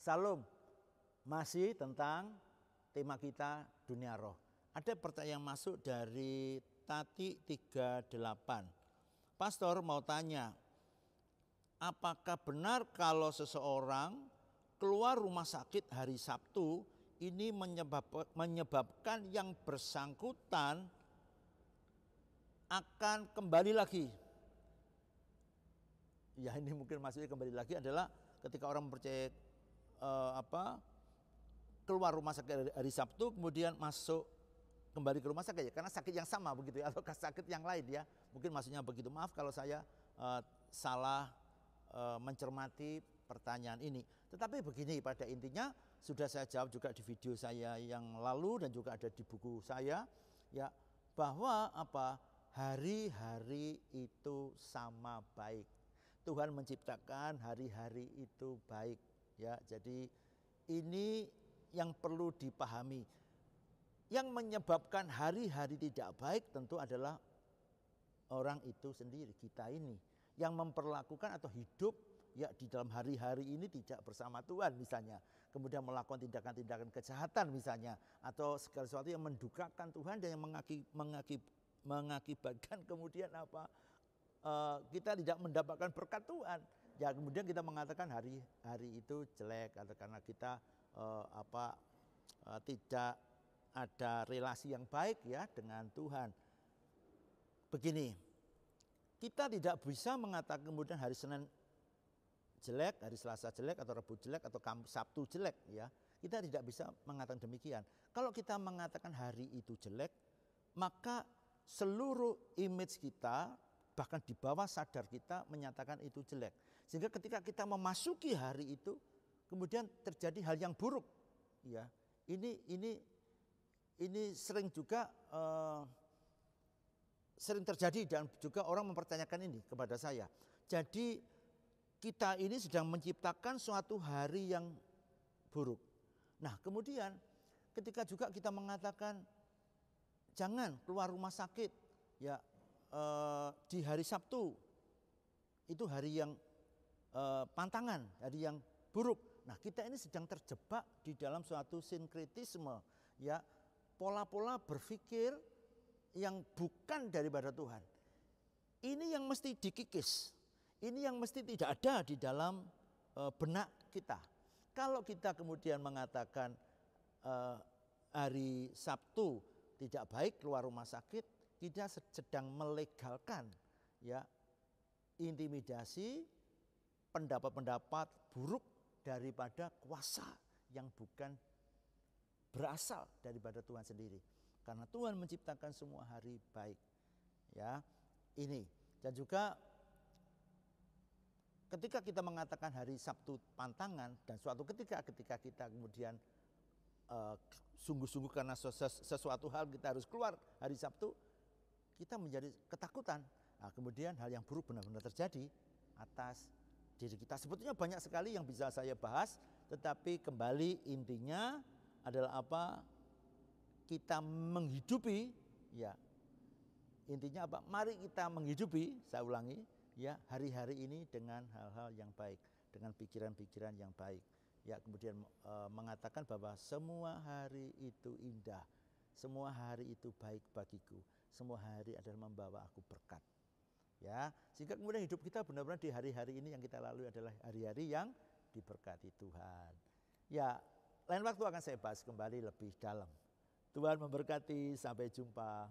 Salam, masih tentang tema kita dunia roh. Ada pertanyaan masuk dari Tati 38. Pastor mau tanya, apakah benar kalau seseorang keluar rumah sakit hari Sabtu ini menyebabkan yang bersangkutan akan kembali lagi? Ya, ini mungkin maksudnya kembali lagi adalah ketika orang mempercayai keluar rumah sakit hari Sabtu kemudian masuk kembali ke rumah sakit ya, karena sakit yang sama begitu ya, atau sakit yang lain ya, mungkin maksudnya begitu. Maaf kalau saya salah mencermati pertanyaan ini. Tetapi begini, pada intinya sudah saya jawab juga di video saya yang lalu dan juga ada di buku saya ya, bahwa hari-hari itu sama baik. Tuhan menciptakan hari-hari itu baik ya. Jadi ini yang perlu dipahami. Yang menyebabkan hari-hari tidak baik tentu adalah orang itu sendiri, kita ini yang memperlakukan atau hidup ya di dalam hari-hari ini tidak bersama Tuhan misalnya, kemudian melakukan tindakan-tindakan kejahatan misalnya, atau segala sesuatu yang mendukakan Tuhan dan yang mengakibatkan kemudian kita tidak mendapatkan berkat Tuhan. Ya, kemudian kita mengatakan hari itu jelek atau karena kita tidak ada relasi yang baik ya dengan Tuhan. Begini, kita tidak bisa mengatakan kemudian hari Senin jelek, hari Selasa jelek, atau Rabu jelek, atau Sabtu jelek ya. Kita tidak bisa mengatakan demikian. Kalau kita mengatakan hari itu jelek, maka seluruh image kita, bahkan di bawah sadar kita menyatakan itu jelek. Sehingga ketika kita memasuki hari itu, kemudian terjadi hal yang buruk. Ya, ini sering juga sering terjadi dan juga orang mempertanyakan ini kepada saya. Jadi kita ini sedang menciptakan suatu hari yang buruk. Nah, kemudian ketika juga kita mengatakan jangan keluar rumah sakit ya di hari Sabtu, itu hari yang pantangan, hari yang buruk. Nah, kita ini sedang terjebak di dalam suatu sinkretisme ya, pola-pola berpikir yang bukan daripada Tuhan. Ini yang mesti dikikis. Ini yang mesti tidak ada di dalam benak kita. Kalau kita kemudian mengatakan hari Sabtu tidak baik keluar rumah sakit, kita sedang melegalkan ya intimidasi, pendapat-pendapat buruk daripada kuasa yang bukan berasal daripada Tuhan sendiri. Karena Tuhan menciptakan semua hari baik. Ya, ini. Dan juga ketika kita mengatakan hari Sabtu pantangan, dan suatu ketika kita kemudian sungguh-sungguh karena sesuatu hal kita harus keluar hari Sabtu, kita menjadi ketakutan. Nah, kemudian hal yang buruk benar-benar terjadi atas diri kita. Sebetulnya banyak sekali yang bisa saya bahas, tetapi kembali intinya adalah kita menghidupi ya. Intinya Mari kita menghidupi, saya ulangi ya, hari-hari ini dengan hal-hal yang baik, dengan pikiran-pikiran yang baik. Ya, kemudian mengatakan bahwa semua hari itu indah, semua hari itu baik bagiku, semua hari adalah membawa aku berkat. Ya, sehingga kemudian hidup kita benar-benar di hari-hari ini yang kita lalui adalah hari-hari yang diberkati Tuhan. Ya, lain waktu akan saya bahas kembali lebih dalam. Tuhan memberkati, sampai jumpa.